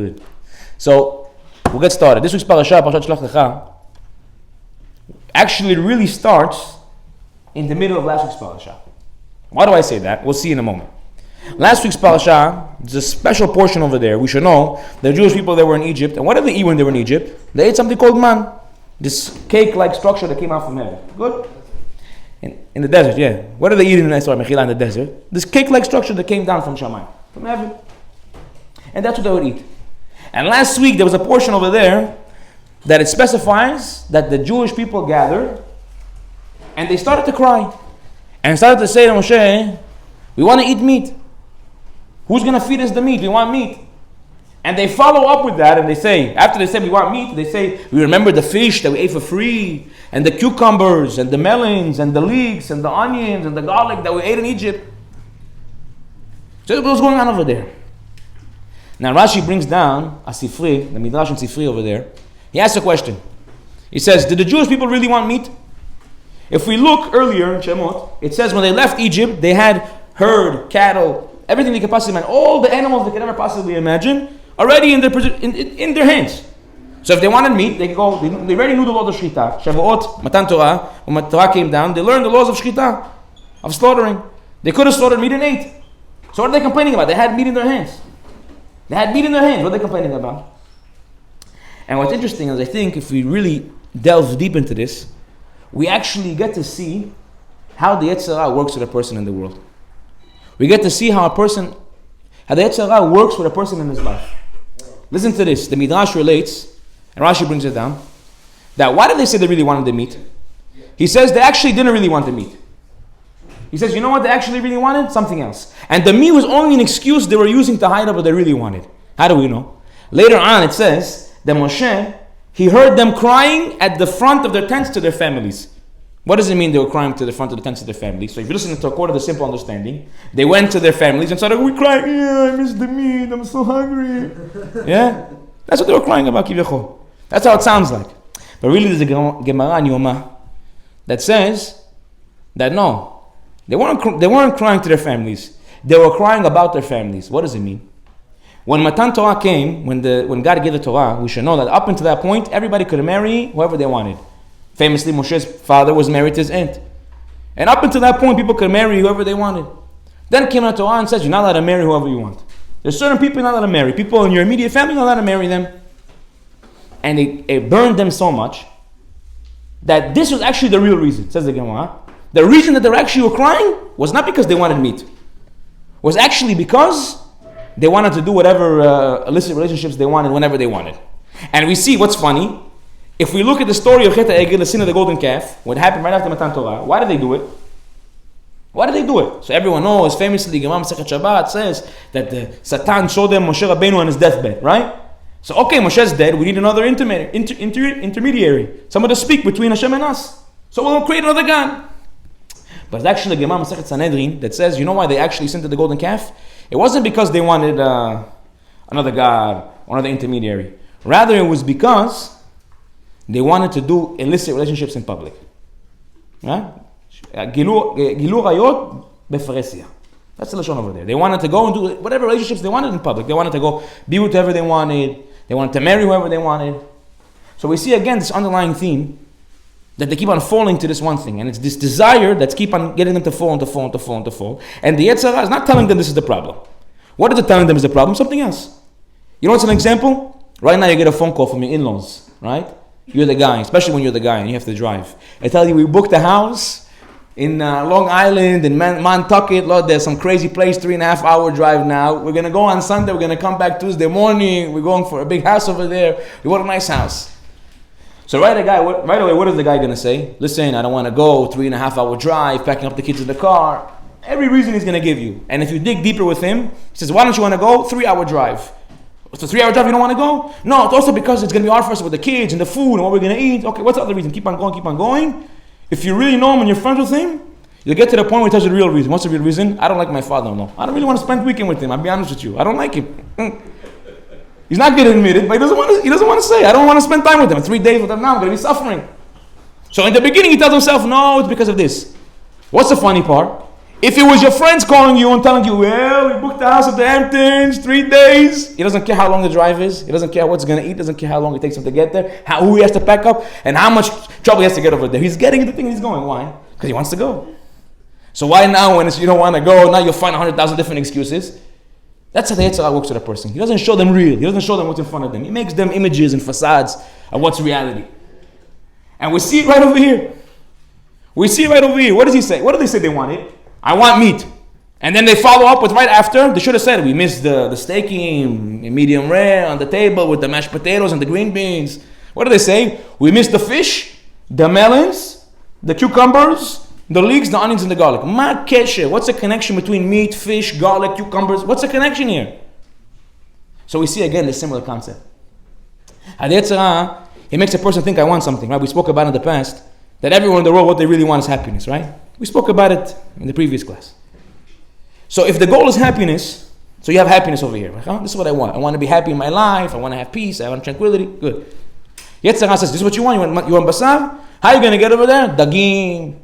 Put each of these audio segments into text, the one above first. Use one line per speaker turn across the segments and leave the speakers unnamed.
Good. So we'll get started. This week's Parashat Shelach actually really starts in the middle of last week's Parashat. Why do I say that? We'll see in a moment. Last week's Parashat, there's a special portion over there. We should know the Jewish people that were in Egypt, and what did they eat when they were in Egypt? They ate something called man, this cake-like structure that came out from heaven. Good? In the desert, yeah. What did they eat in the desert? This cake-like structure that came down from Shammai, from heaven. And that's what they would eat. And last week there was a portion over there that it specifies that the Jewish people gathered and they started to cry and started to say to Moshe, we want to eat meat. Who's going to feed us the meat? We want meat. And they follow up with that and they say, after they say we want meat, they say, we remember the fish that we ate for free and the cucumbers and the melons and the leeks and the onions and the garlic that we ate in Egypt. So what's going on over there? Now Rashi brings down a Sifri, the Midrash and Sifri over there. He asks a question. He says, did the Jewish people really want meat? If we look earlier in Shemot, it says when they left Egypt, they had herd, cattle, everything they could possibly imagine, all the animals they could ever possibly imagine, already in their hands. So if they wanted meat, they could go, they already knew the laws of Shechita. Shavuot, Matan Torah, when Torah came down, they learned the laws of Shechita, of slaughtering. They could have slaughtered meat and ate. So what are they complaining about? They had meat in their hands. They had meat in their hands. What are they complaining about? And what's interesting is I think if we really delve deep into this, we actually get to see how the Yetzirah works with a person in the world. We get to see how the Yetzirah works with a person in his life. Listen to this. The Midrash relates, and Rashi brings it down, that why did they say they really wanted the meat? He says they actually didn't really want the meat. He says, you know what they actually really wanted? Something else. And the meat was only an excuse they were using to hide up what they really wanted. How do we know? Later on it says that Moshe, he heard them crying at the front of their tents to their families. What does it mean they were crying to the front of the tents to their families? So if you listen to a quarter of the simple understanding, they went to their families and started, we're crying, yeah, I miss the meat, I'm so hungry. Yeah? That's what they were crying about, Kivyacho. That's how it sounds like. But really there's a Gemara in Yoma that says that no, they weren't crying to their families. They were crying about their families. What does it mean? When Matan Torah came, when God gave the Torah, we should know that up until that point, everybody could marry whoever they wanted. Famously, Moshe's father was married to his aunt. And up until that point, people could marry whoever they wanted. Then came the Torah and says, you're not allowed to marry whoever you want. There's certain people you're not allowed to marry. People in your immediate family, you're not allowed to marry them. And it burned them so much that this was actually the real reason, says the Gemara. The reason that they actually were crying was not because they wanted meat. It was actually because they wanted to do whatever illicit relationships they wanted whenever they wanted. And we see what's funny. If we look at the story of Chet HaEgel, the sin of the golden calf, what happened right after Matan Torah, why did they do it? Why did they do it? So everyone knows, famously, Gemara Masechet Shabbat says that the Satan showed them Moshe Rabbeinu on his deathbed, right? So okay, Moshe's dead, we need another intermediary, someone to speak between Hashem and us. So we'll create another God. But it's actually the Gemara Masechet Sanhedrin that says, you know why they actually sent to the golden calf? It wasn't because they wanted another God or another intermediary. Rather, it was because they wanted to do illicit relationships in public. Gilu rayot befaresia. That's the lashon over there. They wanted to go and do whatever relationships they wanted in public. They wanted to go be with whoever they wanted. They wanted to marry whoever they wanted. So we see again this underlying theme that they keep on falling to this one thing. And it's this desire that's keep on getting them to fall and to fall and to fall and to fall. And the Yetzirah is not telling them this is the problem. What is it telling them is the problem? Something else. You know what's an example? Right now you get a phone call from your in-laws, right? You're the guy, especially when you're the guy and you have to drive. They tell you, we booked a house in Long Island, in Nantucket. Lord, there's some crazy place, 3.5 hour drive now. We're going to go on Sunday. We're going to come back Tuesday morning. We're going for a big house over there. We want a nice house. So right away, what is the guy going to say? Listen, I don't want to go 3.5 hour drive, packing up the kids in the car. Every reason he's going to give you. And if you dig deeper with him, he says, why don't you want to go? 3 hour drive. So 3 hour drive, you don't want to go? No, it's also because it's going to be hard for us with the kids and the food and what we're going to eat. Okay, what's the other reason? Keep on going. If you really know him and you're friends with him, you'll get to the point where he tells you the real reason. What's the real reason? I don't like my father-in-law. I don't really want to spend the weekend with him. I'll be honest with you. I don't like him. He's not going to admit it, but he doesn't want to say, I don't want to spend time with him. 3 days with him now, I'm going to be suffering. So in the beginning, he tells himself, no, it's because of this. What's the funny part? If it was your friends calling you and telling you, well, we booked the house at the Hamptons, 3 days. He doesn't care how long the drive is. He doesn't care what he's going to eat. Doesn't care how long it takes him to get there. Who he has to pack up. And how much trouble he has to get over there. He's getting the thing and he's going. Why? Because he wants to go. So why now when you don't want to go, now you'll find 100,000 different excuses? That's how the Yitzchak works with a person. He doesn't show them real. He doesn't show them what's in front of them. He makes them images and facades of what's reality. And we see it right over here. We see it right over here. What does he say? What do they say they wanted? I want meat. And then they follow up with right after. They should have said, we missed the steaking, medium rare on the table with the mashed potatoes and the green beans. What do they say? We missed the fish, the melons, the cucumbers, the leeks, the onions, and the garlic. Ma keshe. What's the connection between meat, fish, garlic, cucumbers? What's the connection here? So we see again the similar concept. Yitzchak, it makes a person think I want something, right? We spoke about in the past that everyone in the world, what they really want is happiness, right? We spoke about it in the previous class. So if the goal is happiness, so you have happiness over here. Right? Oh, this is what I want. I want to be happy in my life. I want to have peace. I want tranquility. Good. Yitzchak says, this is what you want? You want basar? How are you going to get over there? Dagim.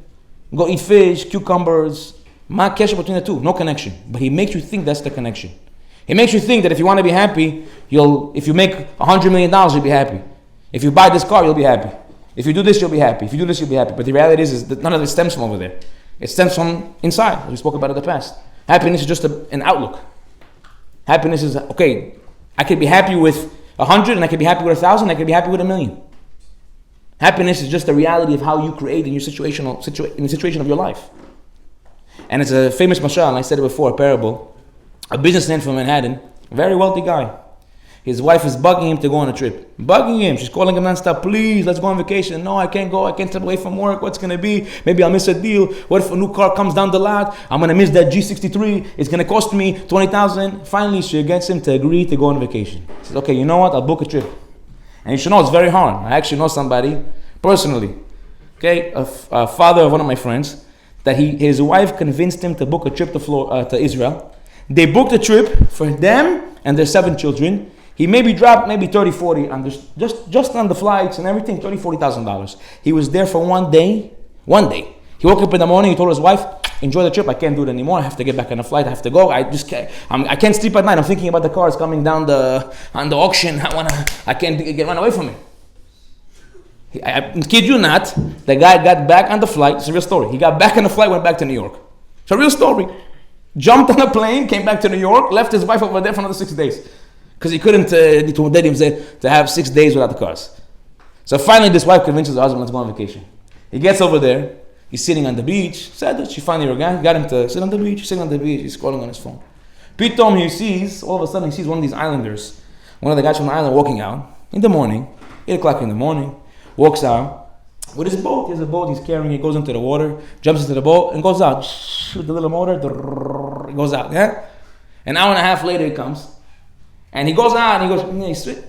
Go eat fish, cucumbers. Ma kesha between the two. No connection. But he makes you think that's the connection. He makes you think that if you want to be happy, if you make $100 million, you'll be happy. If you buy this car, you'll be happy. If you do this, you'll be happy. If you do this, you'll be happy. But the reality is that none of it stems from over there. It stems from inside, as we spoke about in the past. Happiness is just an outlook. Happiness is, okay, I could be happy with 100, and I could be happy with 1,000, and I could be happy with 1,000,000. Happiness is just the reality of how you create in your in the situation of your life. And it's a famous mashal, and I said it before, a parable. A businessman from Manhattan, a very wealthy guy. His wife is bugging him to go on a trip. Bugging him. She's calling him nonstop. Please, let's go on vacation. No, I can't go. I can't step away from work. What's going to be? Maybe I'll miss a deal. What if a new car comes down the lot? I'm going to miss that G63. It's going to cost me $20,000. Finally, she gets him to agree to go on vacation. He says, okay, you know what? I'll book a trip. And you should know it's very hard. I actually know somebody personally. Okay, a father of one of my friends, that his wife convinced him to book a trip to Israel. They booked a trip for them and their 7 children. He maybe dropped 30, 40 on just on the flights and everything, $40,000. He was there for one day. He woke up in the morning, he told his wife, enjoy the trip, I can't do it anymore. I have to get back on the flight, I have to go. I just can't, I can't sleep at night. I'm thinking about the cars coming down on the auction. I can't run away from it. I kid you not, the guy got back on the flight. It's a real story. He got back on the flight, went back to New York. It's a real story. Jumped on a plane, came back to New York, left his wife over there for another 6 days. Because he couldn't to have 6 days without the cars. So finally this wife convinces her husband, let's go on vacation. He gets over there, he's sitting on the beach. Said that she finally got him to sit on the beach, he's scrolling on his phone. Pitom all of a sudden he sees one of these islanders, one of the guys from the island walking out in the morning, 8 o'clock in the morning, walks out with his boat. He has a boat he's carrying, he goes into the water, jumps into the boat and goes out. With the little motor, it goes out. Yeah? An hour and a half later he comes. And he goes out and he goes,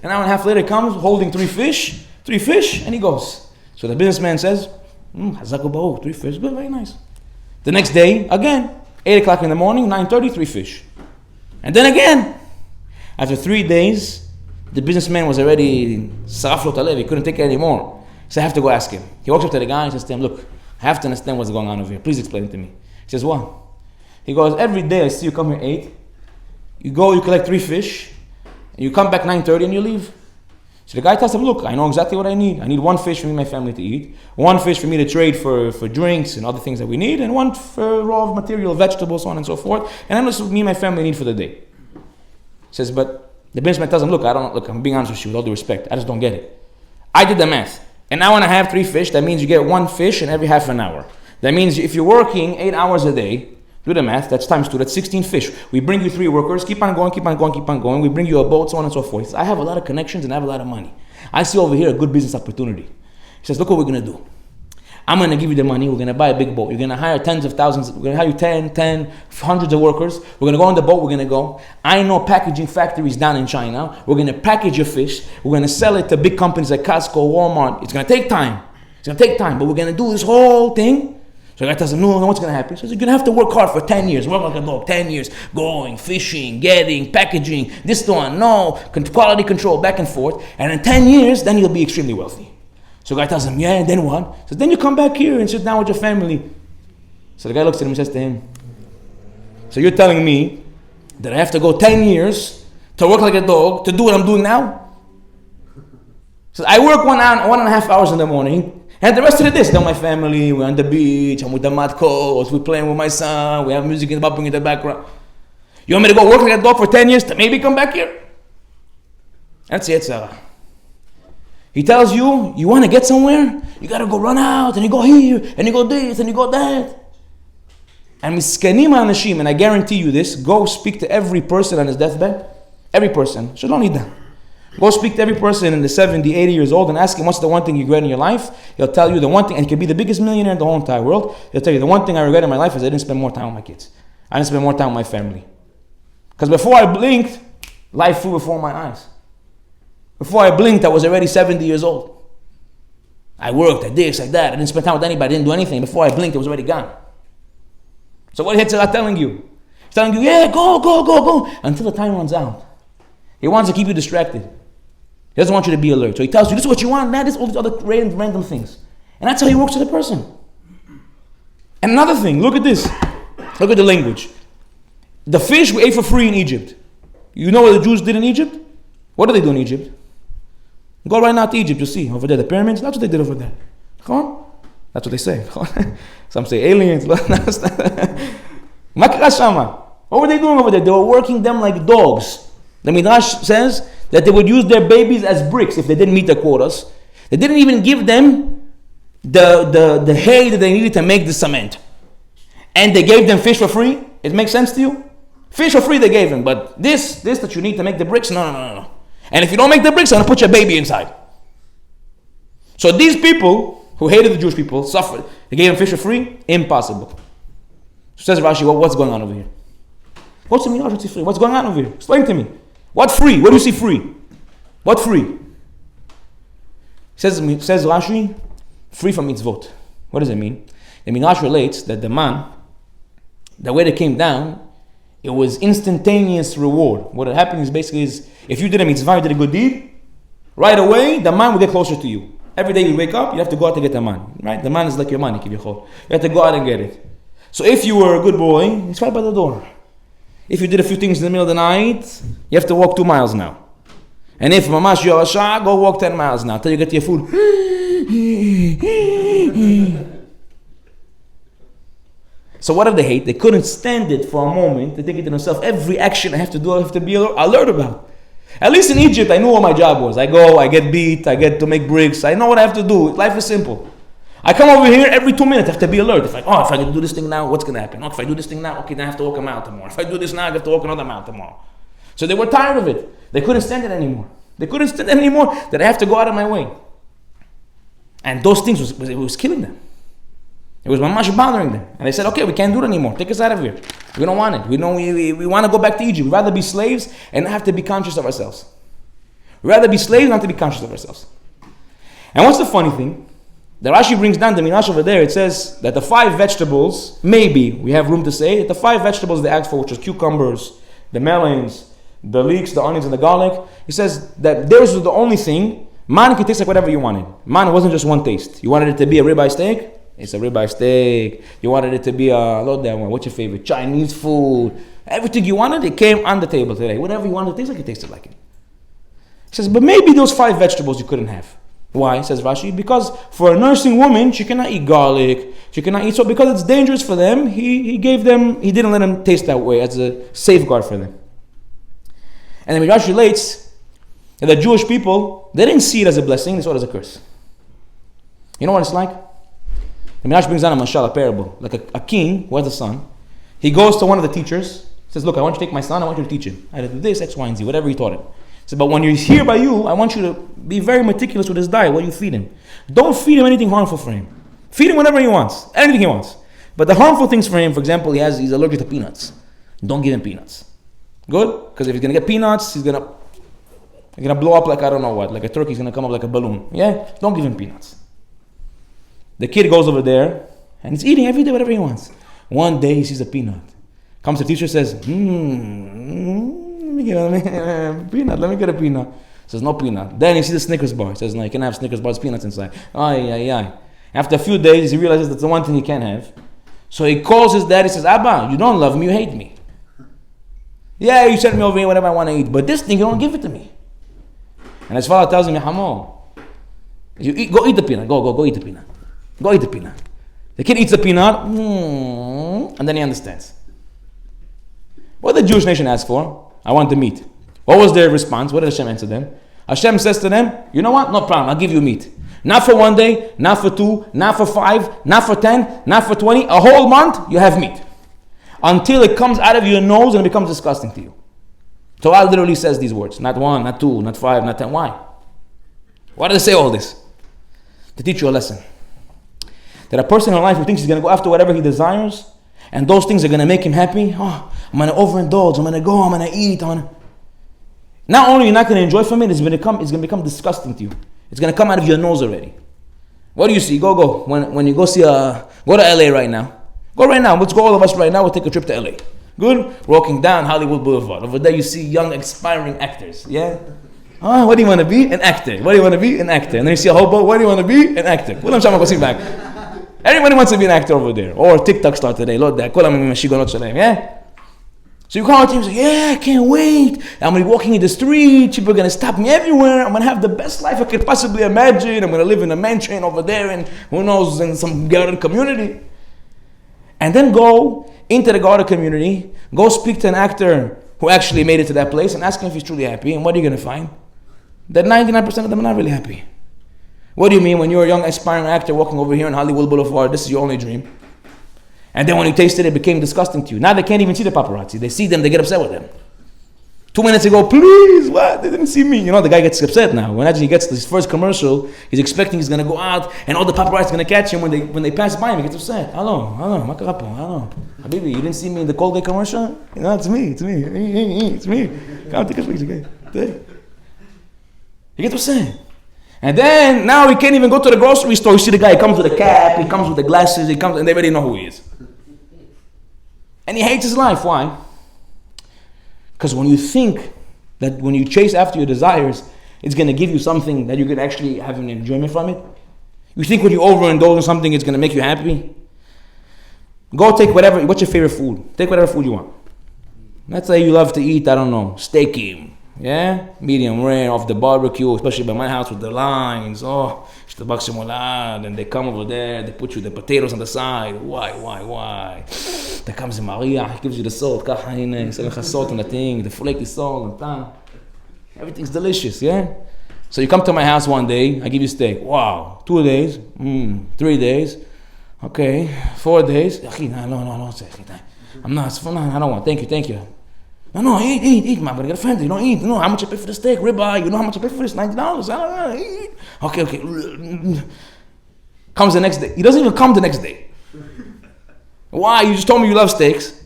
an hour and a half later he comes holding 3 fish, and he goes. So the businessman says, Hazako 3 fish, good, very nice. The next day, again, 8 o'clock in the morning, 9:30, 3 fish. And then again, after 3 days, the businessman was already Saraflo Talev, he couldn't take it anymore. So I have to go ask him. He walks up to the guy and says to him, look, I have to understand what's going on over here. Please explain it to me. He says, what? He goes, every day I see you come here 8, you go, you collect 3 fish, and you come back 9:30 and you leave. So the guy tells him, look, I know exactly what I need. I need 1 fish for me and my family to eat, 1 fish for me to trade for drinks and other things that we need, and 1 for raw material, vegetables, so on and so forth. And then this is me and my family need for the day. He says, but the businessman tells him, look, I'm being honest with you with all due respect. I just don't get it. I did the math. An hour and a half, 3 fish, that means you get 1 fish in every half an hour. That means if you're working 8 hours a day, do the math, that's times 2, that's 16 fish. We bring you 3 workers, keep on going. We bring you a boat, so on and so forth. He says, I have a lot of connections and I have a lot of money. I see over here a good business opportunity. He says, look what we're going to do. I'm going to give you the money. We're going to buy a big boat. You're going to hire tens of thousands. We're going to hire 10, hundreds of workers. We're going to go on the boat. We're going to go. I know packaging factories down in China. We're going to package your fish. We're going to sell it to big companies like Costco, Walmart. It's going to take time. But we're going to do this whole thing. So the guy tells him, no, what's going to happen? He says, you're going to have to work hard for 10 years. Work like a dog, 10 years. Going, fishing, getting, packaging, this one, no, quality control, back and forth. And in 10 years, then you'll be extremely wealthy. So the guy tells him, yeah, and then what? He says, then you come back here and sit down with your family. So the guy looks at him and says to him, So you're telling me that I have to go 10 years to work like a dog to do what I'm doing now? So I work 1.5 hours in the morning, and the rest of the day, I'm with my family, we're on the beach, I'm with the matkos, we're playing with my son, we have music bumping in the background. You want me to go work like a dog for 10 years to maybe come back here? That's Yitzchak. He tells you, you want to get somewhere? You got to go run out, and you go here, and you go this, and you go that. And miskenim anashim, and I guarantee you this, go speak to every person on his deathbed. Every person. So don't need that. Go speak to every person in the 70, 80 years old and ask him what's the one thing you regret in your life. He'll tell you the one thing, and he could be the biggest millionaire in the whole entire world. He'll tell you the one thing I regret in my life is I didn't spend more time with my kids. I didn't spend more time with my family. Because before I blinked, life flew before my eyes. Before I blinked, I was already 70 years old. I worked, I this, I that. I didn't spend time with anybody, I didn't do anything. Before I blinked, it was already gone. So what is Yitzchak telling you? He's telling you, yeah, go, until the time runs out. He wants to keep you distracted. He doesn't want you to be alert. So he tells you, this is what you want, that is all these other random things. And that's how he works with a person. And another thing, look at this. Look at the language. The fish we ate for free in Egypt. You know what the Jews did in Egypt? What do they do in Egypt? Go right now to Egypt, you'll see. Over there, the pyramids, that's what they did over there. Come on. That's what they say. Some say aliens. What were they doing over there? They were working them like dogs. The Midrash says that they would use their babies as bricks if they didn't meet their quotas. They didn't even give them the hay that they needed to make the cement. And they gave them fish for free. It makes sense to you? Fish for free they gave them, but this that you need to make the bricks, no. And if you don't make the bricks, I'm going to put your baby inside. So these people who hated the Jewish people suffered. They gave them fish for free? Impossible. Says Rashi, what's going on over here? What's the Midrash free? What's going on over here? Explain to me. What free? What do you see free? What free? Says Rashi, free from mitzvot. What does it mean? The Midrash relates that the man, the way they came down, it was instantaneous reward. What happened is basically if you did a mitzvah, you did a good deed, right away the man will get closer to you. Every day you wake up, you have to go out to get the man. Right? The man is like your money, kivyachol. You have to go out and get it. So if you were a good boy, it's right by the door. If you did a few things in the middle of the night, you have to walk 2 miles now. And if mamash you're a shah, go walk 10 miles now till you get your food. So what did they hate? They couldn't stand it for a moment. They think to themselves, every action I have to do, I have to be alert about. At least in Egypt, I knew what my job was. I go, I get beat, I get to make bricks. I know what I have to do. Life is simple. I come over here every 2 minutes. I have to be alert. If I do this thing now, what's going to happen? If I do this thing now, okay, then I have to walk a mile tomorrow. If I do this now, I have to walk another mile tomorrow. So they were tired of it. They couldn't stand it anymore. That I have to go out of my way. And those things, it was killing them. It was mamash bothering them. And they said, okay, we can't do it anymore. Take us out of here. We don't want it. We want to go back to Egypt. We'd rather be slaves and not have to be conscious of ourselves. We'd rather be slaves and not have to be conscious of ourselves. And what's the funny thing? The Rashi brings down the Midrash over there. It says that the 5 vegetables, maybe we have room to say, that the 5 vegetables they asked for, which was cucumbers, the melons, the leeks, the onions, and the garlic, he says that theirs was the only thing. Man could taste like whatever you wanted. Man wasn't just one taste. You wanted it to be a ribeye steak? It's a ribeye steak. You wanted it to be what's your favorite? Chinese food. Everything you wanted, it came on the table today. Whatever you wanted to taste like, it tasted like it. He says, but maybe those 5 vegetables you couldn't have. Why, says Rashi? Because for a nursing woman, she cannot eat garlic. She cannot eat, so because it's dangerous for them, he didn't let them taste that way as a safeguard for them. And then Rashi relates that the Jewish people, they didn't see it as a blessing, they saw it as a curse. You know what it's like? The Midrash brings down a mashal, a parable, like a king who has a son. He goes to one of the teachers, says, look, I want you to take my son, I want you to teach him. I do this, X, Y, and Z, whatever he taught him. He said, but when he's here by you, I want you to be very meticulous with his diet, what you feed him. Don't feed him anything harmful for him. Feed him whatever he wants, anything he wants. But the harmful things for him, for example, he's allergic to peanuts. Don't give him peanuts. Good? Because if he's going to get peanuts, he's going to blow up like I don't know what, like a turkey's going to come up like a balloon. Yeah? Don't give him peanuts. The kid goes over there, and he's eating every day whatever he wants. One day he sees a peanut. Comes the teacher, says, let me get a peanut. Says, no peanut. Then he sees a Snickers bar. He says, no, you can't have Snickers bars, peanuts inside. Ay. After a few days, he realizes that's the one thing he can't have. So he calls his dad, he says, Abba, you don't love me, you hate me. Yeah, you send me over here whatever I want to eat, but this thing, you don't give it to me. And his father tells him, Hamo, go eat the peanut. Go eat the peanut. Go eat the peanut. The kid eats the peanut, and then he understands. What did the Jewish nation ask for? I want the meat. What was their response? What did Hashem answer them? Hashem says to them, you know what? No problem, I'll give you meat. Not for 1 day, not for 2, not for 5, not for 10, not for 20. A whole month, you have meat. Until it comes out of your nose and it becomes disgusting to you. Torah literally says these words. Not 1, not 2, not 5, not 10. Why? Why does it say all this? To teach you a lesson. That a person in life who thinks he's going to go after whatever he desires, and those things are going to make him happy. Oh, I'm going to overindulge. I'm going to go. I'm going to eat. Not only you're not going to enjoy from it, it's going to become disgusting to you. It's going to come out of your nose already. What do you see? Go. When you go go to LA right now. Go right now. Let's go all of us right now. We'll take a trip to LA. Good? Walking down Hollywood Boulevard. Over there you see young aspiring actors. Yeah? Oh, what do you want to be? An actor. What do you want to be? An actor. And then you see a hobo. What do you want to be? An actor. Everybody wants to be an actor over there. Or TikTok star today. Yeah? So you call the team and say, yeah, I can't wait. I'm going to be walking in the street. People are going to stop me everywhere. I'm going to have the best life I could possibly imagine. I'm going to live in a mansion over there and who knows, in some gated community. And then go into the gated community. Go speak to an actor who actually made it to that place and ask him if he's truly happy. And what are you going to find? That 99% of them are not really happy. What do you mean when you're a young aspiring actor walking over here on Hollywood Boulevard, this is your only dream? And then when you tasted it, it became disgusting to you. Now they can't even see the paparazzi. They see them, they get upset with them. 2 minutes ago, please, what? They didn't see me. You know, the guy gets upset now. Imagine he gets his first commercial, he's expecting he's going to go out, and all the paparazzi are going to catch him. When they pass by him, he gets upset. Hello, makarapo, hello. Habibi, you didn't see me in the Colgate commercial? You know, it's me. It's me. Come take a picture. He gets upset. And then, now he can't even go to the grocery store. You see the guy, he comes with a cap, he comes with the glasses, and they already know who he is. And he hates his life. Why? Because when you think that when you chase after your desires, it's going to give you something that you could actually have an enjoyment from it. You think when you overindulge in something, it's going to make you happy. Go take whatever, what's your favorite food? Take whatever food you want. Let's say you love to eat, I don't know, steaky. Yeah? Medium rare, off the barbecue, especially by my house with the lines. Oh, and they come over there, they put you the potatoes on the side. Why? There comes the Maria, he gives you the salt, salt on the thing, the flaky salt, everything's delicious, yeah? So you come to my house one day, I give you steak. Wow, 2 days, 3 days, okay, 4 days. No, I'm not, I don't want, thank you. No, eat, man, but I got offended. You don't eat. You know how much I pay for the steak, ribeye. You know how much I pay for this? $90. Eat. Okay. Comes the next day. He doesn't even come the next day. Why? You just told me you love steaks.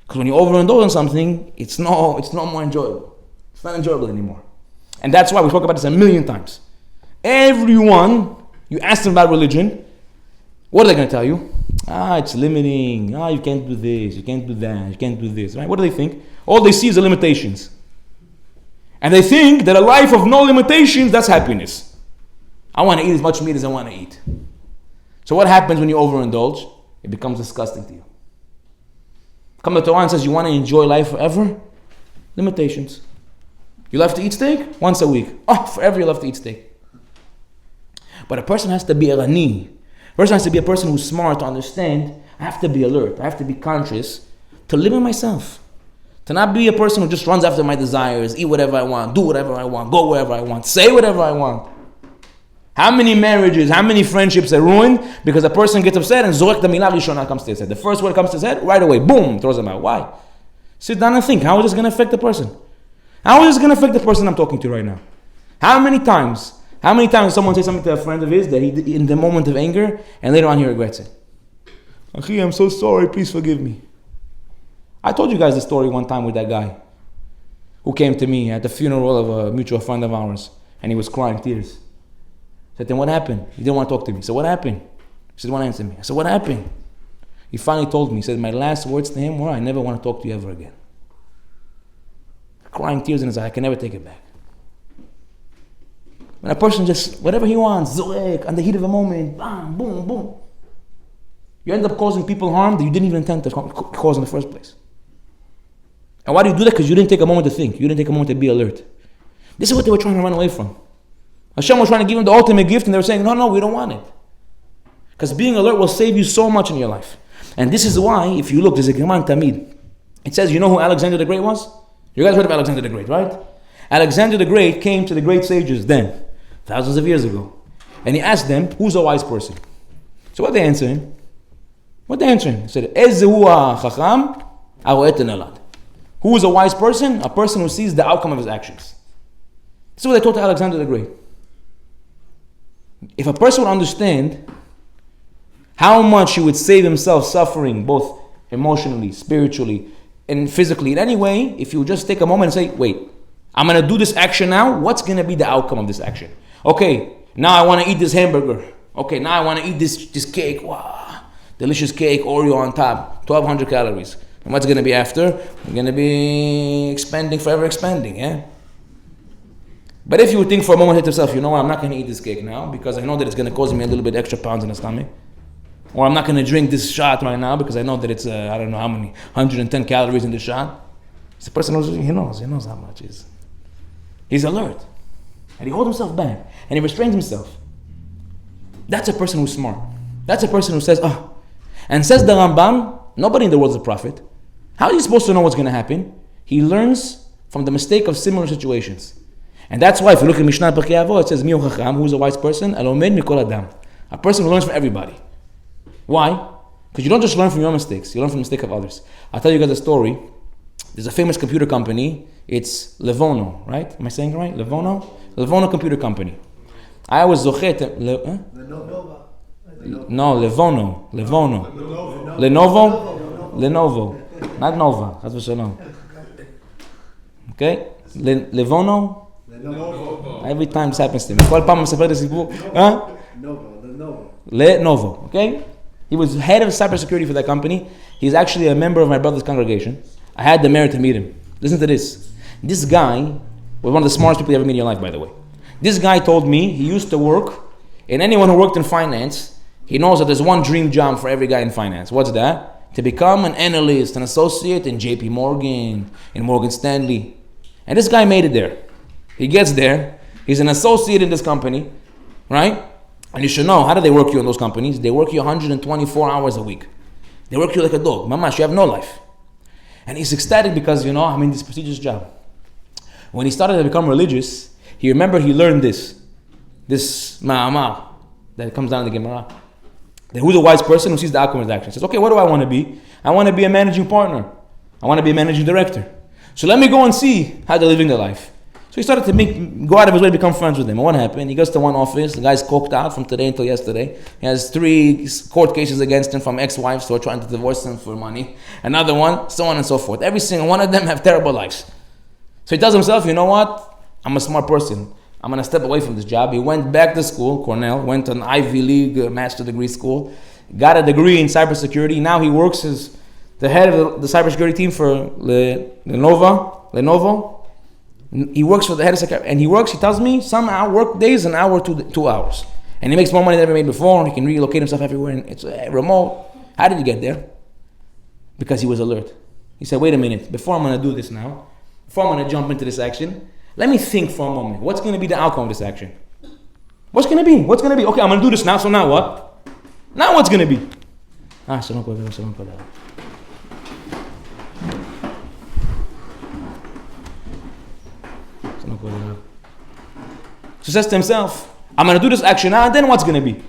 Because when you overindulge on something, it's no more enjoyable. It's not enjoyable anymore. And that's why we spoke about this a million times. Everyone, you ask them about religion, what are they going to tell you? It's limiting. You can't do this, you can't do that, you can't do this. Right? What do they think? All they see is the limitations. And they think that a life of no limitations, that's happiness. I want to eat as much meat as I want to eat. So what happens when you overindulge? It becomes disgusting to you. Come to Torah and says, you want to enjoy life forever? Limitations. You love to eat steak? Once a week. Forever you love to eat steak. But a person has to be a rani. A person has to be a person who's smart to understand. I have to be alert. I have to be conscious to limit myself. To not be a person who just runs after my desires, eat whatever I want, do whatever I want, go wherever I want, say whatever I want. How many marriages, how many friendships are ruined because a person gets upset and zorek the milah rishona comes to his head. The first word comes to his head, right away, boom, throws them out. Why? Sit down and think, how is this going to affect the person? How is this going to affect the person I'm talking to right now? How many times someone says something to a friend of his that he, in the moment of anger, and later on he regrets it? Akhi, I'm so sorry, please forgive me. I told you guys the story one time with that guy who came to me at the funeral of a mutual friend of ours, and he was crying tears. I said, then what happened? He didn't want to talk to me. I said, what happened? He said, "Want to answer me?" I said, what happened? He finally told me. He said, my last words to him were, I never want to talk to you ever again. Crying tears in his eye, I can never take it back. When a person just, whatever he wants, zoek, on the heat of a moment, bam, boom, boom. You end up causing people harm that you didn't even intend to cause in the first place. And why do you do that? Because you didn't take a moment to think. You didn't take a moment to be alert. This is what they were trying to run away from. Hashem was trying to give them the ultimate gift, and they were saying, no, we don't want it. Because being alert will save you so much in your life. And this is why, if you look, there's a Gemara in Tamid. It says, you know who Alexander the Great was? You guys heard of Alexander the Great, right? Alexander the Great came to the great sages then, thousands of years ago. And he asked them, who's a wise person? So what they answer him? He said, Ezehu ha'chacham ha'ro'eh enalad. Who is a wise person? A person who sees the outcome of his actions. This is what they told to Alexander the Great. If a person would understand how much he would save himself suffering, both emotionally, spiritually, and physically, in any way, if you would just take a moment and say, wait, I'm going to do this action now, what's going to be the outcome of this action? Okay, now I want to eat this hamburger. Okay, now I want to eat this cake. Wow, delicious cake, Oreo on top, 1,200 calories. And what's going to be after? We're going to be forever expanding, yeah? But if you would think for a moment to yourself, you know what, I'm not going to eat this cake now because I know that it's going to cause me a little bit extra pounds in the stomach. Or I'm not going to drink this shot right now because I know that it's, I don't know how many, 110 calories in the shot. The person knows, he knows how much it is. He's alert. And he holds himself back. And he restrains himself. That's a person who's smart. That's a person who says, And says the Rambam, nobody in the world is a prophet. How are you supposed to know what's going to happen? He learns from the mistake of similar situations. And that's why if you look at Mishnah Pirkei Avot, it says, Mi chacham, who's a wise person? Alomed mikol adam. A person who learns from everybody. Why? Because you don't just learn from your mistakes, you learn from the mistake of others. I'll tell you guys a story. There's a famous computer company. It's Levono, right? Am I saying it right? Levono Computer Company. I was zochet. No, Levono. Lenovo. Not Nova. Chas v'shalom. Okay? Levono. Every time this happens to me. כל פעם מספר את הסיפור. Lenovo. Okay? He was head of cybersecurity for that company. He's actually a member of my brother's congregation. I had the merit to meet him. Listen to this. This guy was one of the smartest people you ever meet in your life, by the way. This guy told me he used to work, and anyone who worked in finance, he knows that there's one dream job for every guy in finance. What's that? To become an analyst, an associate in JP Morgan, in Morgan Stanley. And this guy made it there. He gets there. He's an associate in this company, right? And you should know, how do they work you in those companies? They work you 124 hours a week. They work you like a dog. Mamash, you have no life. And he's ecstatic because, I'm in this prestigious job. When he started to become religious, he learned this ma'amar that comes down in the Gemara. That who's a wise person who sees the outcome of his action? He says, okay, what do I want to be? I want to be a managing partner. I want to be a managing director. So let me go and see how they're living their life. So he started to go out of his way to become friends with him. And what happened? He goes to one office. The guy's coked out from today until yesterday. He has 3 court cases against him from ex-wives who are trying to divorce him for money. Another one, so on and so forth. Every single one of them have terrible lives. So he tells himself, you know what? I'm a smart person. I'm going to step away from this job. He went back to school, Cornell, went to an Ivy League master degree school, got a degree in cybersecurity. Now he works as the head of the cybersecurity team for Lenovo. He works for the head of security, and he tells me, some work days, an hour to 2 hours. And he makes more money than he ever made before. He can relocate himself everywhere, and it's remote. How did he get there? Because he was alert. He said, wait a minute, before I'm going to do this now, before I'm going to jump into this action, let me think for a moment. What's going to be the outcome of this action? What's going to be? Okay, I'm going to do this now, so now what? Now what's going to be? So he says to himself, I'm going to do this action now, and then what's going to be?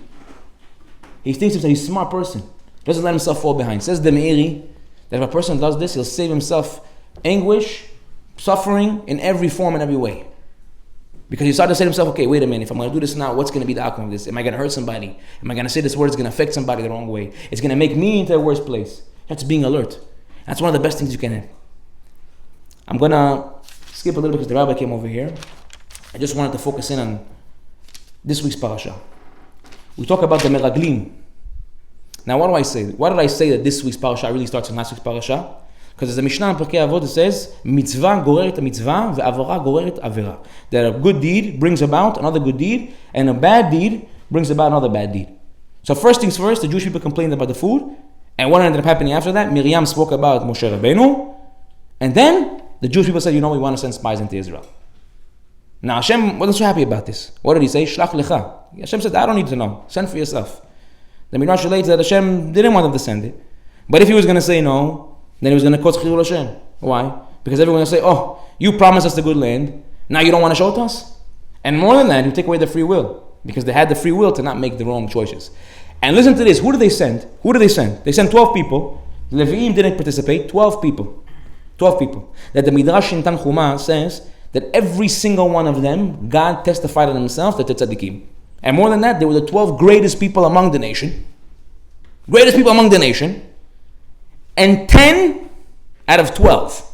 He thinks he's a smart person. Doesn't let himself fall behind. Says the Meiri that if a person does this, he'll save himself anguish, suffering in every form and every way. Because he started to say to himself, okay, wait a minute, if I'm going to do this now, what's going to be the outcome of this? Am I going to hurt somebody? Am I going to say this word is going to affect somebody the wrong way? It's going to make me into a worse place. That's being alert. That's one of the best things you can have. I'm going to skip a little bit because the Rabbi came over here. I just wanted to focus in on this week's parasha. We talk about the Meraglim. Now, what do I say? Why did I say that this week's parasha really starts in last week's parasha? Because there's a Mishnah in Pirkei Avot that says, Mitzvah goreret mitzvah ve'avara goreret avera. That a good deed brings about another good deed, and a bad deed brings about another bad deed. So first things first, the Jewish people complained about the food, and what ended up happening after that? Miriam spoke about Moshe Rabbeinu, And then the Jewish people said, we want to send spies into Israel. Now Hashem wasn't so happy about this. What did he say? Shelach lecha. Hashem said, I don't need to know. Send for yourself. The Midrash relates that Hashem didn't want them to send it. But if he was going to say no, then he was going to quote Chilul Hashem. Why? Because everyone will say, you promised us the good land. Now you don't want to show it to us? And more than that, you take away the free will. Because they had the free will to not make the wrong choices. And listen to this. Who did they send? They sent 12 people. The Levi'im didn't participate. 12 people. 12 people. That the Midrash in Tanchuma says that every single one of them, God testified on himself that they're tzaddikim. And more than that, they were the 12 greatest people among the nation. Greatest people among the nation. And 10 out of 12,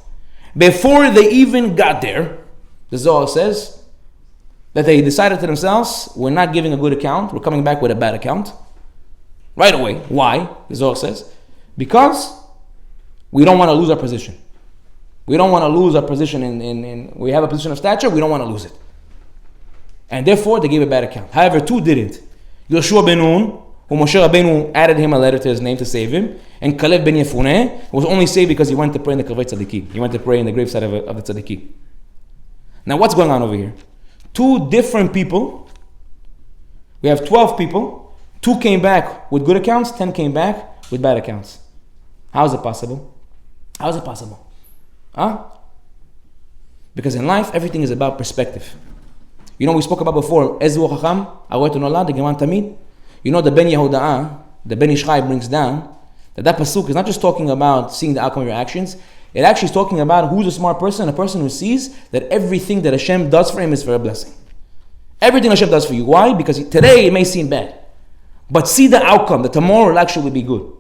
before they even got there, the Zohar says that they decided to themselves, we're not giving a good account, we're coming back with a bad account. Right away. Why? The Zohar says, because we don't want to lose our position. We don't want to lose our position we have a position of stature, we don't want to lose it. And therefore, they gave a bad account. However, 2 didn't. Yoshua ben Nun, who Moshe Rabbeinu added him a letter to his name to save him, and Caleb ben Yefuneh was only saved because he went to pray in the Kaveh Tzadikim. He went to pray in the graveside of the Tzadikim. Now, what's going on over here? 2 different people. We have 12 people. 2 came back with good accounts, 10 came back with bad accounts. How is it possible? How is it possible? Because in life, everything is about perspective. We spoke about before, Ezu Chacham, Aroetu Nolad, the Geman Tamid. The Ben Yehuda, the Ben Ishchai brings down that pasuk is not just talking about seeing the outcome of your actions. It actually is talking about who's a smart person, a person who sees that everything that Hashem does for him is for a blessing. Everything Hashem does for you. Why? Because today it may seem bad. But see the outcome, that tomorrow will actually be good.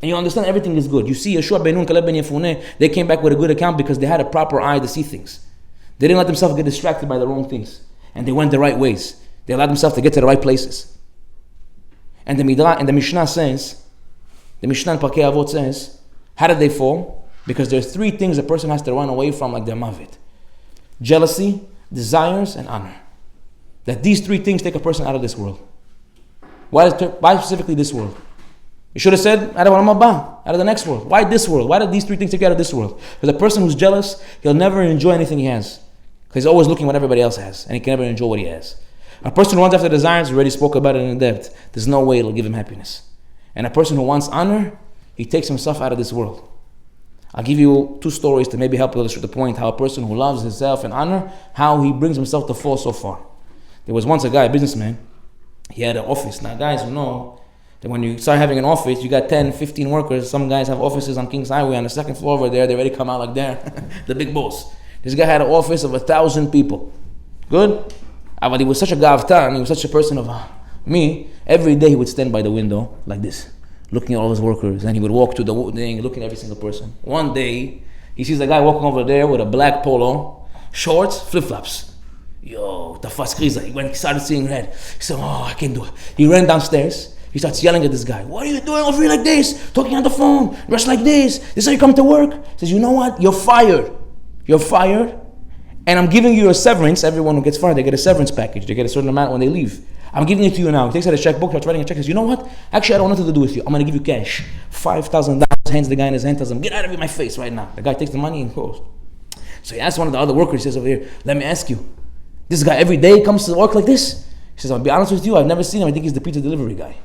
And you understand everything is good. You see Yeshua ben Nun, Caleb ben Yefuneh, they came back with a good account because they had a proper eye to see things. They didn't let themselves get distracted by the wrong things. And they went the right ways. They allowed themselves to get to the right places. And the Mishnah says, the Mishnah in Parkei Avot says, how did they fall? Because there's 3 things a person has to run away from like their mavet. Jealousy, desires, and honor. That these 3 things take a person out of this world. Why specifically this world? You should have said, out of Olam Haba, out of the next world. Why this world? Why did these 3 things take you out of this world? Because a person who's jealous, he'll never enjoy anything he has. Because he's always looking what everybody else has, and he can never enjoy what he has. A person who runs after desires, we already spoke about it in depth, there's no way it'll give him happiness. And a person who wants honor, he takes himself out of this world. I'll give you 2 stories to maybe help illustrate the point how a person who loves himself and honor, how he brings himself to fall so far. There was once a guy, a businessman, he had an office. Now guys who know that when you start having an office, you got 10, 15 workers. Some guys have offices on King's Highway on the 2nd floor over there. They already come out like they're the big boss. This guy had an office of 1,000 people. Good? But he was such a gavtan, he was such a person of me. Every day he would stand by the window like this, looking at all his workers, and he would walk to the thing, looking at every single person. One day, he sees a guy walking over there with a black polo, shorts, flip-flops. Yo, the first kriza. He started seeing red. He said, I can't do it. He ran downstairs. He starts yelling at this guy. What are you doing over here like this? Talking on the phone, dressed like this. This is how you come to work? He says, you know what? You're fired. You're fired. And I'm giving you a severance. Everyone who gets fired, they get a severance package. They get a certain amount when they leave. I'm giving it to you now. He takes out a checkbook, starts writing a check. He says, you know what? Actually, I don't want nothing to do with you. I'm going to give you cash. $5,000. Hands the guy in his hand, tells him, get out of my face right now. The guy takes the money and goes. So he asks one of the other workers, he says over here, let me ask you, this guy every day comes to work like this? He says, I'll be honest with you, I've never seen him. I think he's the pizza delivery guy.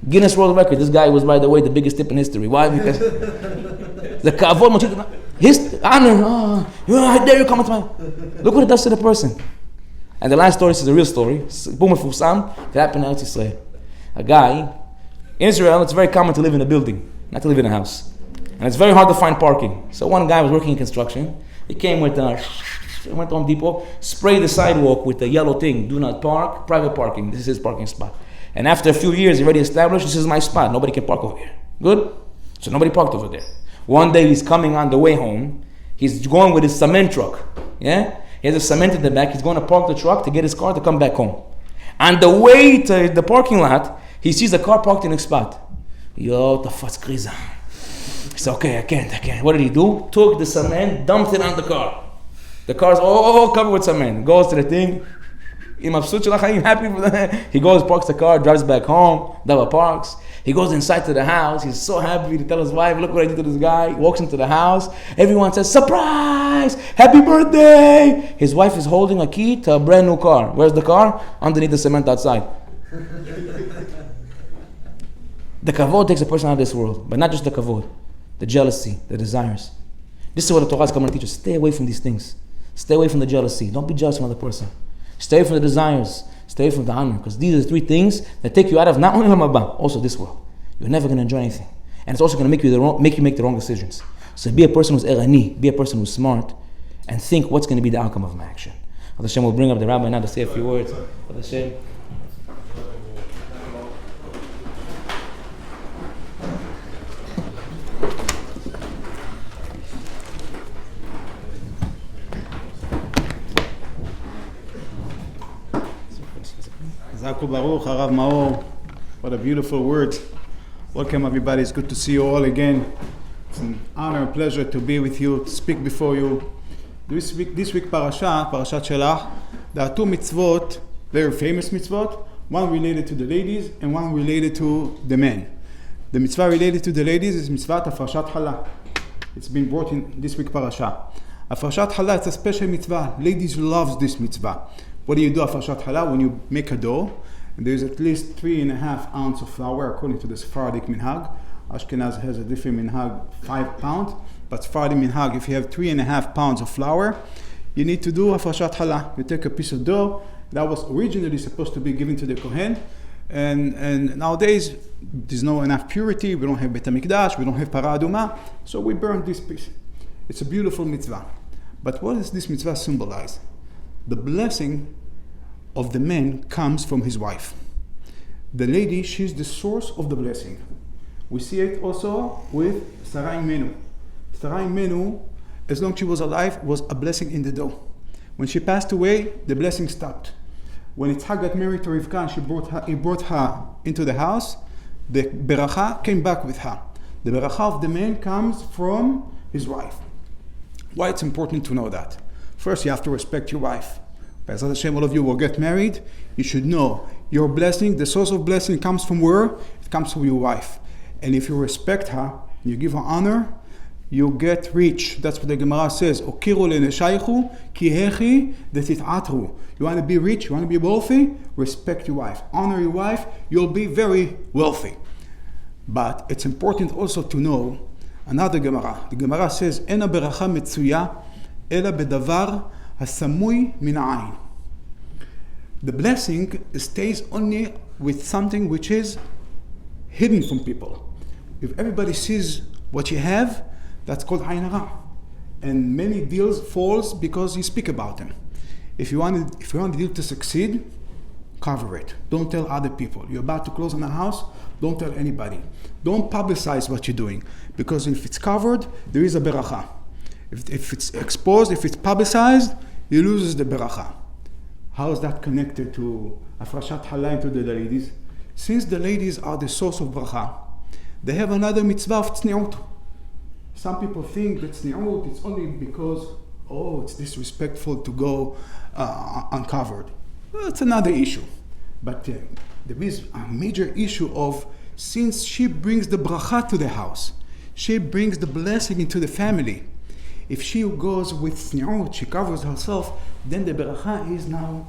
Guinness World Record. This guy was, by the way, the biggest tip in history. Why? Because the kavod, his honor, how dare you come into my... Look what it does to the person. And the last story, this is a real story. Boom Fusam, that happened in Yisraeli. A guy, in Israel, it's very common to live in a building, not to live in a house. And it's very hard to find parking. So one guy was working in construction. He came with went to Home Depot, sprayed the sidewalk with the yellow thing, do not park, private parking. This is his parking spot. And after a few years, he already established, this is my spot. Nobody can park over here. Good? So nobody parked over there. One day he's coming on the way home. He's going with his cement truck. Yeah? He has a cement in the back. He's going to park the truck to get his car to come back home. On the way to the parking lot, he sees a car parked in a spot. Yo, the fat's kriza. He said, okay, I can't. What did he do? Took the cement, dumped it on the car. The car's all covered with cement. Goes to the thing. Happy for that. He goes, parks the car, drives back home, double parks. He goes inside to the house. He's so happy to tell his wife, look what I did to this guy. He walks into the house. Everyone says, surprise! Happy birthday! His wife is holding a key to a brand new car. Where's the car? Underneath the cement outside. The kavod takes a person out of this world. But not just the kavod. The jealousy, the desires. This is what the Torah is coming to teach us. Stay away from these things. Stay away from the jealousy. Don't be jealous of another person. Stay away from the desires. Stay away from the honor. Because these are the three things that take you out of not only Olam Haba, also this world. You're never going to enjoy anything. And it's also going to make you make the wrong decisions. So be a person who's erani, be a person who's smart, and think what's going to be the outcome of my action. Hashem will bring up the rabbi now to say a few words. Hashem.
Zaku Baruch, Harav Maor. What a beautiful word. Welcome everybody. It's good to see you all again. It's an honor and pleasure to be with you, to speak before you. This week Parashat Shelach, there are two mitzvot, very famous mitzvot, one related to the ladies and one related to the men. The mitzvah related to the ladies is mitzvah Afrashat Halah. It's been brought in this week Parashat. Afrashat Halah, it's a special mitzvah. Ladies loves this mitzvah. What do you do Afrashat Halah? When you make a dough, and there's at least 3.5 ounces of flour according to the Sephardic minhag. Ashkenaz has a different minhag, 5 pounds. But Sephardic minhag, if you have 3.5 pounds of flour, you need to do Afrashat Halah. You take a piece of dough that was originally supposed to be given to the Kohen, and nowadays there's no enough purity. We don't have Bet HaMikdash, we don't have Para Aduma, so we burn this piece. It's a beautiful mitzvah. But what does this mitzvah symbolize? The blessing of the man comes from his wife. The lady, she's the source of the blessing. We see it also with Sarah Imenu. Sarah Imenu, as long as she was alive, was a blessing in the dough. When she passed away, the blessing stopped. When Yitzchak got married to Rivka and he brought her into the house, the beracha came back with her. The beracha of the man comes from his wife. Why it's important to know that? First, you have to respect your wife. As Hashem, all of you will get married, you should know your blessing, the source of blessing comes from where? It comes from your wife. And if you respect her, you give her honor, you get rich. That's what the Gemara says. Okiru le'neshaychu ki hechi detit'atru. You want to be rich, you want to be wealthy? Respect your wife. Honor your wife, you'll be very wealthy. But it's important also to know another Gemara. The Gemara says, Ena beracha metzuya ela bedavar hasamui min ha'ain. The blessing stays only with something which is hidden from people. If everybody sees what you have, that's called ayin hara. And many deals falls because you speak about them. If you want a deal to succeed, cover it. Don't tell other people. You're about to close on a house, don't tell anybody. Don't publicize what you're doing, because if it's covered, there is a beracha. If it's exposed, if it's publicized, you lose the beracha. How is that connected to Afrashat Halah and to the ladies? Since the ladies are the source of bracha, they have another mitzvah of tzniut. Some people think that tzniut it's only because, it's disrespectful to go uncovered. Well, it's another issue. But there is a major issue of, since she brings the bracha to the house, she brings the blessing into the family. If she goes with tzniut, she covers herself, then the bracha is now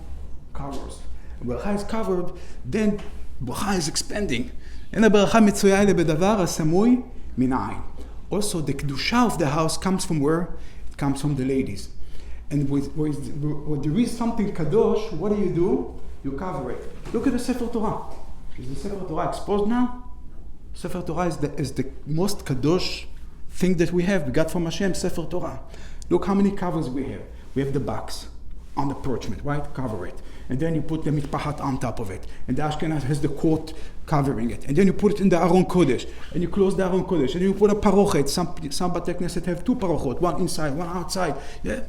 covered. When bracha is covered, then bracha is expanding. And the bracha mitzuya bedavar hasamui min ha'ain. Also, the kedusha of the house comes from where? It comes from the ladies. And when there is something kadosh, what do? You cover it. Look at the Sefer Torah. Is the Sefer Torah exposed now? Sefer Torah is the most kadosh thing that we have. We got from Hashem, Sefer Torah. Look how many covers we have. We have the box on the parchment, right? Cover it. And then you put the mitpahat on top of it. And the Ashkenaz has the coat covering it. And then you put it in the Aron Kodesh. And you close the Aron Kodesh. And you put a parochet. Some Beit Knesset have 2 parochot. One inside, one outside. Yeah?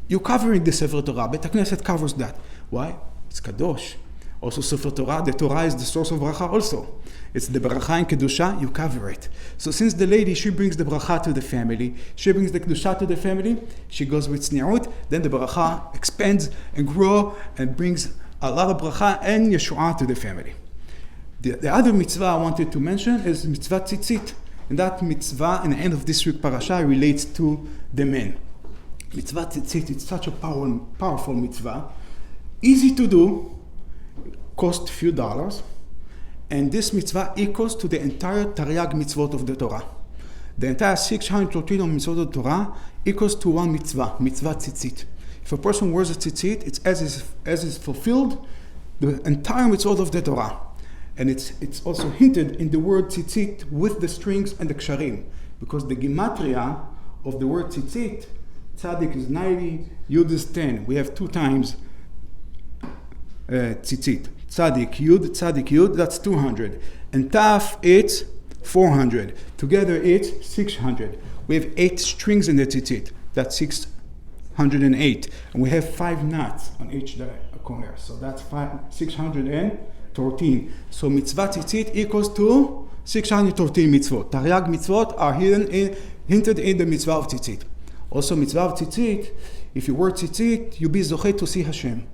You're covering the Sefer Torah. Beit Knesset covers that. Why? It's kadosh. Also Sefer Torah, the Torah is the source of bracha also. It's the bracha and kedusha, you cover it. So since the lady, she brings the bracha to the family, she brings the kedusha to the family, she goes with tzniut, then the bracha expands and grows and brings a lot of bracha and yeshua to the family. The other mitzvah I wanted to mention is mitzvah tzitzit. And that mitzvah in the end of this week parasha relates to the men. Mitzvah tzitzit, it's such a powerful mitzvah. Easy to do, cost a few dollars. And this mitzvah equals to the entire Taryag mitzvot of the Torah. The entire 613 of mitzvot of the Torah equals to one mitzvah, mitzvah tzitzit. If a person wears a tzitzit, it's as is fulfilled the entire mitzvot of the Torah. And it's also hinted in the word tzitzit with the strings and the ksharim. Because the gematria of the word tzitzit, tzaddik is 90, yud is 10. We have 2 times tzitzit. Tzaddik yud, that's 200. And taf, it's 400. Together it's 600. We have 8 strings in the tzitzit. That's 608. And we have 5 knots on each corner. So that's 613. So mitzvah tzitzit equals to 613 mitzvot. Taryag mitzvot are hinted in the mitzvah of tzitzit. Also mitzvah of tzitzit, if you wear tzitzit, you be zochet to see Hashem.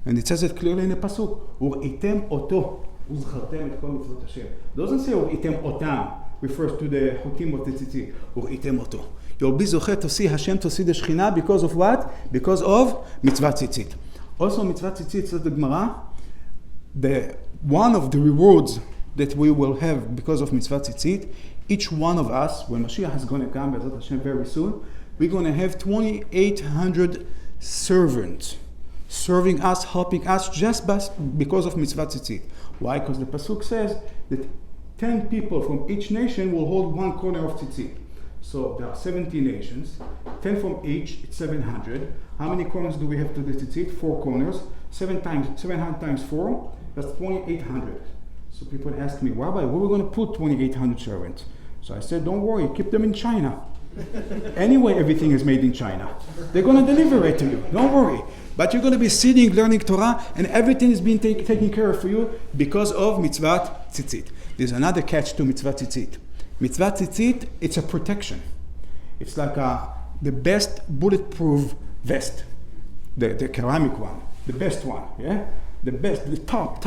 And it says it clearly in the pasuk. Uritem oto, uzchartem et kol mitzvot Hashem. Doesn't say uritem otam, refers to the chukim of the tzitzit. Uritem oto. You'll be zochet to see Hashem, to see the Shekhinah, because of what? Because of mitzvah tzitzit. Also mitzvah tzitzit, says the Gemara, one of the rewards that we will have because of mitzvah tzitzit, each one of us, when Mashiach is going to come, B'ezrat Hashem, very soon, we're going to have 2,800 servants serving us, helping us, just because of mitzvah tzitzit. Why? Because the pasuk says that 10 people from each nation will hold one corner of tzitzit. So there are 70 nations, 10 from each, it's 700. How many corners do we have to the tzitzit? 4 corners. 700 times 4, that's 2,800. So people ask me, Rabbi, where are we going to put 2,800 servants? So I said, don't worry, keep them in China. Anyway, everything is made in China. They're going to deliver it to you. Don't worry. But you're going to be sitting, learning Torah, and everything is being taken care of for you because of mitzvah tzitzit. There's another catch to mitzvah tzitzit. Mitzvah tzitzit, it's a protection. It's like the best bulletproof vest. The ceramic one. The best one. Yeah? The best. The top.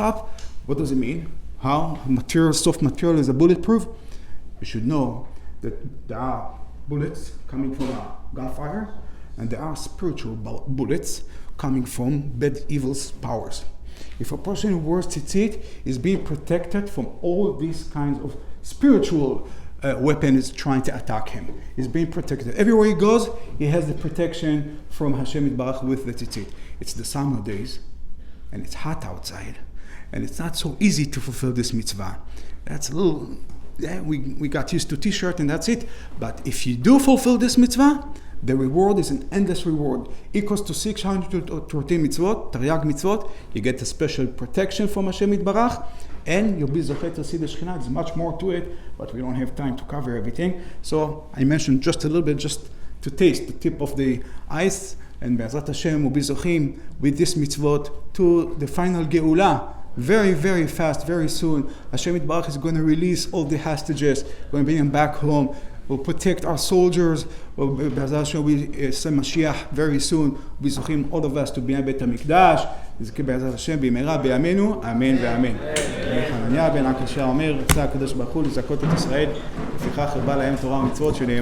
What does it mean? How soft material is a bulletproof? You should know that there are bullets coming from a gunfire, and there are spiritual bullets coming from bad, evil powers. If a person who wears tzitzit is being protected from all these kinds of spiritual weapons trying to attack him, he's being protected. Everywhere he goes, he has the protection from Hashem Yitbarach with the tzitzit. It's the summer days, and it's hot outside, and it's not so easy to fulfill this mitzvah. That's a little... Yeah, we got used to t-shirt and that's it. But if you do fulfill this mitzvah, the reward is an endless reward. Equals to 613 mitzvot, Taryag mitzvot. You get a special protection from Hashem Yitbarach, and you'll be zochet to see the Shekhinah. There's much more to it, but we don't have time to cover everything. So I mentioned just a little bit, just to taste the tip of the ice, and B'ezrat Hashem will be zochim with this mitzvot to the final Geulah. Very, very fast, very soon. Hashem Yitbarach is going to release all the hostages, going to bring them back home. We'll protect our soldiers. We'll send Mashiach very soon. We'll be all of us to be in Beit HaMikdash. נזכה בעזרת השם במהרה בימינו, אמן ואמן. חנניה בן עקשיא אומר, רצה הקדוש ברוך הוא לזכות את ישראל, לפיכך הרבה להם תורה ומצוות שנאמר